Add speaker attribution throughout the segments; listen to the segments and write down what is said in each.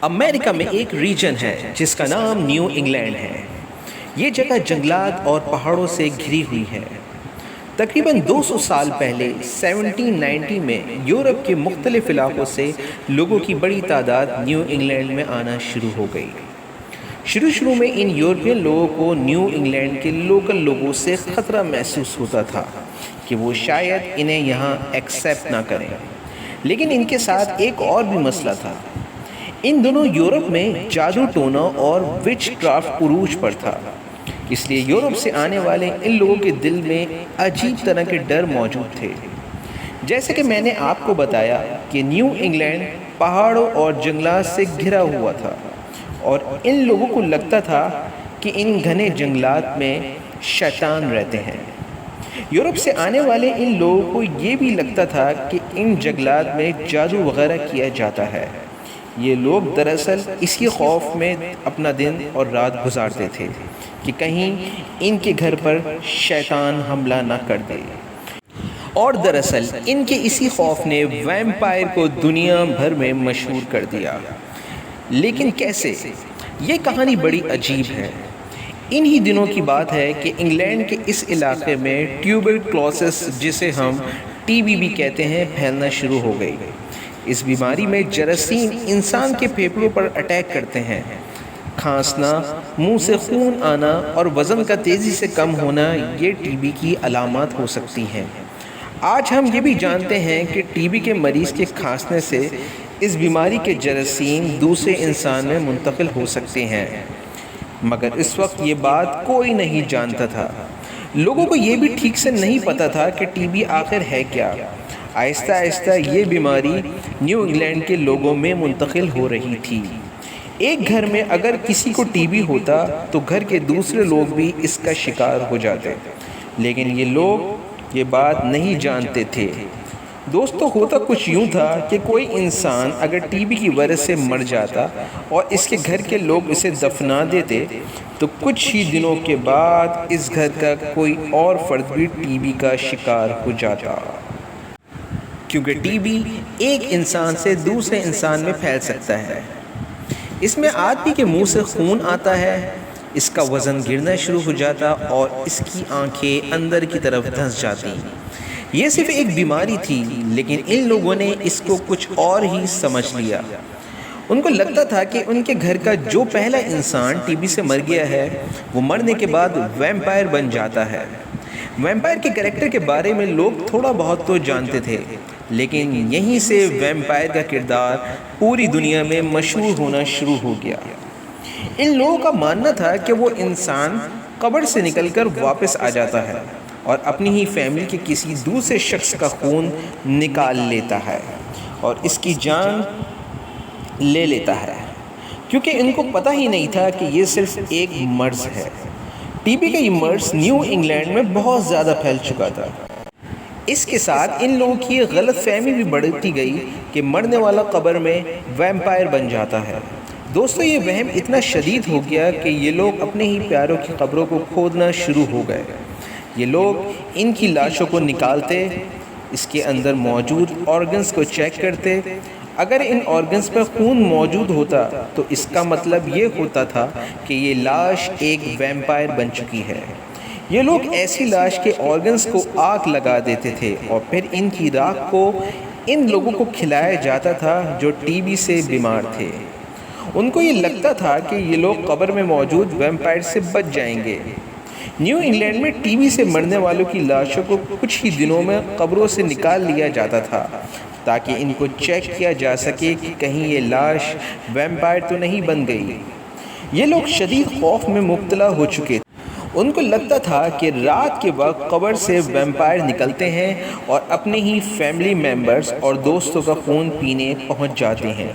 Speaker 1: امریکہ میں ایک ریجن ہے جس کا نام نیو انگلینڈ ہے۔ یہ جگہ جنگلات اور پہاڑوں سے گھری ہوئی ہے۔ تقریباً 200 سال پہلے 1790 میں یورپ کے مختلف علاقوں سے لوگوں کی بڑی تعداد نیو انگلینڈ میں آنا شروع ہو گئی۔ شروع میں ان یورپین لوگوں کو نیو انگلینڈ کے لوکل لوگوں سے خطرہ محسوس ہوتا تھا کہ وہ شاید انہیں یہاں ایکسیپٹ نہ کریں، لیکن ان کے ساتھ ایک اور بھی مسئلہ تھا۔ ان دنوں یورپ میں جادو ٹونا اور وچ کرافٹ عروج پر تھا، اس لیے یورپ سے آنے والے ان لوگوں کے دل میں عجیب طرح کے ڈر موجود تھے۔ جیسے کہ میں نے آپ کو بتایا کہ نیو انگلینڈ پہاڑوں اور جنگلات سے گھرا ہوا تھا، اور ان لوگوں کو لگتا تھا کہ ان گھنے جنگلات میں شیطان رہتے ہیں۔ یورپ سے آنے والے ان لوگوں کو یہ بھی لگتا تھا کہ ان جنگلات میں جادو وغیرہ کیا جاتا ہے۔ یہ لوگ دراصل اسی خوف میں اپنا دن اور رات گزارتے تھے کہ کہیں ان کے گھر پر شیطان حملہ نہ کر دے۔ اور دراصل ان کے اسی خوف نے ویمپائر کو دنیا بھر میں مشہور کر دیا۔ لیکن کیسے؟ یہ کہانی بڑی عجیب ہے۔ انہی دنوں کی بات ہے کہ انگلینڈ کے اس علاقے میں ٹیوبرکلوسس، جسے ہم ٹی بی بھی کہتے ہیں، پھیلنا شروع ہو گئی۔ اس بیماری میں جراثیم انسان کے پھیپھڑوں پر اٹیک کرتے ہیں۔ کھانسنا، منہ سے خون آنا اور وزن کا تیزی سے کم ہونا یہ ٹی بی کی علامات ہو سکتی ہیں۔ آج ہم یہ بھی جانتے ہیں کہ ٹی بی کے مریض کے کھانسنے سے اس بیماری کے جراثیم دوسرے انسان میں منتقل ہو سکتے ہیں، مگر اس وقت یہ بات کوئی نہیں جانتا تھا۔ لوگوں کو یہ بھی ٹھیک سے نہیں پتا تھا کہ ٹی بی آخر ہے کیا۔ آہستہ آہستہ یہ بیماری نیو انگلینڈ کے لوگوں میں منتقل ہو رہی تھی۔ ایک گھر میں اگر کسی کو ٹی بی ہوتا تو گھر کے دوسرے لوگ بھی اس کا شکار ہو جاتے، لیکن یہ لوگ یہ بات نہیں جانتے تھے۔ دوستو، ہوتا کچھ یوں تھا کہ کوئی انسان اگر ٹی بی کی وجہ سے مر جاتا اور اس کے گھر کے لوگ اسے دفنا دیتے تو کچھ ہی دنوں کے بعد اس گھر کا کوئی اور فرد بھی ٹی بی کا شکار ہو جاتا، کیونکہ ٹی بی ایک انسان سے دوسرے انسان میں پھیل سکتا ہے۔ اس میں آدمی کے منہ سے خون آتا ہے، اس کا وزن گرنا شروع ہو جاتا اور اس کی آنکھیں اندر کی طرف دھنس جاتی۔ یہ صرف ایک بیماری تھی، لیکن ان لوگوں نے اس کو کچھ اور ہی سمجھ لیا۔ ان کو لگتا تھا کہ ان کے گھر کا جو پہلا انسان ٹی بی سے مر گیا ہے وہ مرنے کے بعد ویمپائر بن جاتا ہے۔ ویمپائر کے کریکٹر کے بارے میں لوگ تھوڑا بہت تو جانتے تھے، لیکن یہیں سے ویمپائر کا کردار پوری دنیا میں مشہور ہونا شروع ہو گیا۔ ان لوگوں کا ماننا تھا کہ وہ انسان قبر سے نکل کر واپس آ جاتا ہے اور اپنی ہی فیملی کے کسی دوسرے شخص کا خون نکال لیتا ہے اور اس کی جان لے لیتا ہے، کیونکہ ان کو پتہ ہی نہیں تھا کہ یہ صرف ایک مرض ہے۔ ٹی بی کا یہ مرض نیو انگلینڈ میں بہت زیادہ پھیل چکا تھا۔ اس کے ساتھ ان لوگوں کی غلط فہمی بھی بڑھتی گئی کہ مرنے والا قبر میں ویمپائر بن جاتا ہے۔ دوستو، یہ وہم اتنا شدید ہو گیا کہ یہ لوگ اپنے ہی پیاروں کی قبروں کو کھودنا شروع ہو گئے۔ یہ لوگ ان کی لاشوں کو نکالتے، اس کے اندر موجود آرگنز کو چیک کرتے۔ اگر ان آرگنز پر خون موجود ہوتا تو اس کا مطلب یہ ہوتا تھا کہ یہ لاش ایک ویمپائر بن چکی ہے۔ یہ لوگ ایسی لاش کے آرگنز کو آگ لگا دیتے تھے اور پھر ان کی راکھ کو ان لوگوں کو کھلایا جاتا تھا جو ٹی بی سے بیمار تھے۔ ان کو یہ لگتا تھا کہ یہ لوگ قبر میں موجود ویمپائر سے بچ جائیں گے۔ نیو انگلینڈ میں ٹی بی سے مرنے والوں کی لاشوں کو کچھ ہی دنوں میں قبروں سے نکال لیا جاتا تھا تاکہ ان کو چیک کیا جا سکے کہ کہیں یہ لاش ویمپائر تو نہیں بن گئی۔ یہ لوگ شدید خوف میں مبتلا ہو چکے تھے۔ ان کو لگتا تھا کہ رات کے وقت قبر سے ویمپائر نکلتے ہیں اور اپنے ہی فیملی ممبرز اور دوستوں کا خون پینے پہنچ جاتے ہیں۔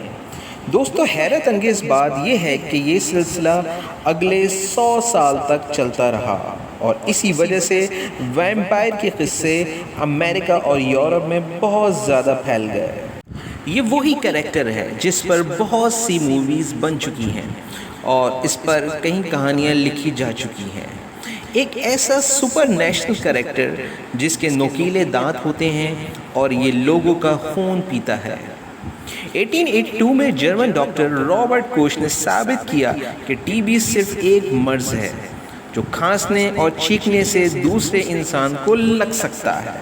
Speaker 1: دوستو، حیرت انگیز بات یہ ہے کہ یہ سلسلہ اگلے 100 سال تک چلتا رہا اور اسی وجہ سے ویمپائر کے قصے امریکہ اور یورپ میں بہت زیادہ پھیل گئے۔ یہ وہی کریکٹر ہے جس پر بہت سی موویز بن چکی ہیں اور اس پر کئی کہانیاں لکھی جا چکی ہیں۔ ایک ایسا سپر نیشنل کریکٹر جس کے نوکیلے دانت ہوتے ہیں اور یہ لوگوں کا خون پیتا ہے۔ 1882 میں جرمن ڈاکٹر رابرٹ کوش نے ثابت کیا کہ ٹی بی صرف ایک مرض ہے جو کھانسنے اور چھینکنے سے دوسرے انسان کو لگ سکتا ہے۔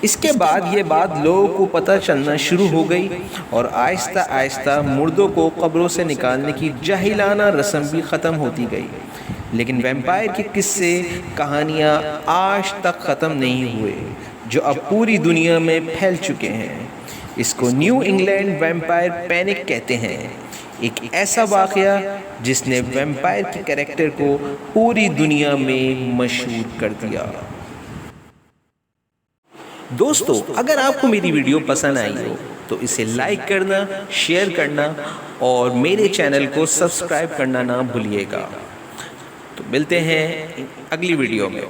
Speaker 1: اس کے بعد یہ بات لوگوں کو پتہ چلنا شروع ہو گئی اور آہستہ آہستہ مردوں کو قبروں سے نکالنے کی جاہلانہ رسم بھی ختم ہوتی گئی، لیکن ویمپائر کے قصے کہانیاں آج تک ختم نہیں ہوئے جو اب پوری دنیا میں پھیل چکے ہیں۔ اس کو نیو انگلینڈ ویمپائر پینک کہتے ہیں، ایک ایسا واقعہ جس نے ویمپائر کے کریکٹر کو پوری دنیا میں مشہور کر دیا۔ دوستو، اگر آپ کو میری ویڈیو پسند آئی ہو تو اسے لائک کرنا، شیئر کرنا اور میرے چینل کو سبسکرائب کرنا نہ بھولیے گا۔ تو ملتے ہیں اگلی ویڈیو میں۔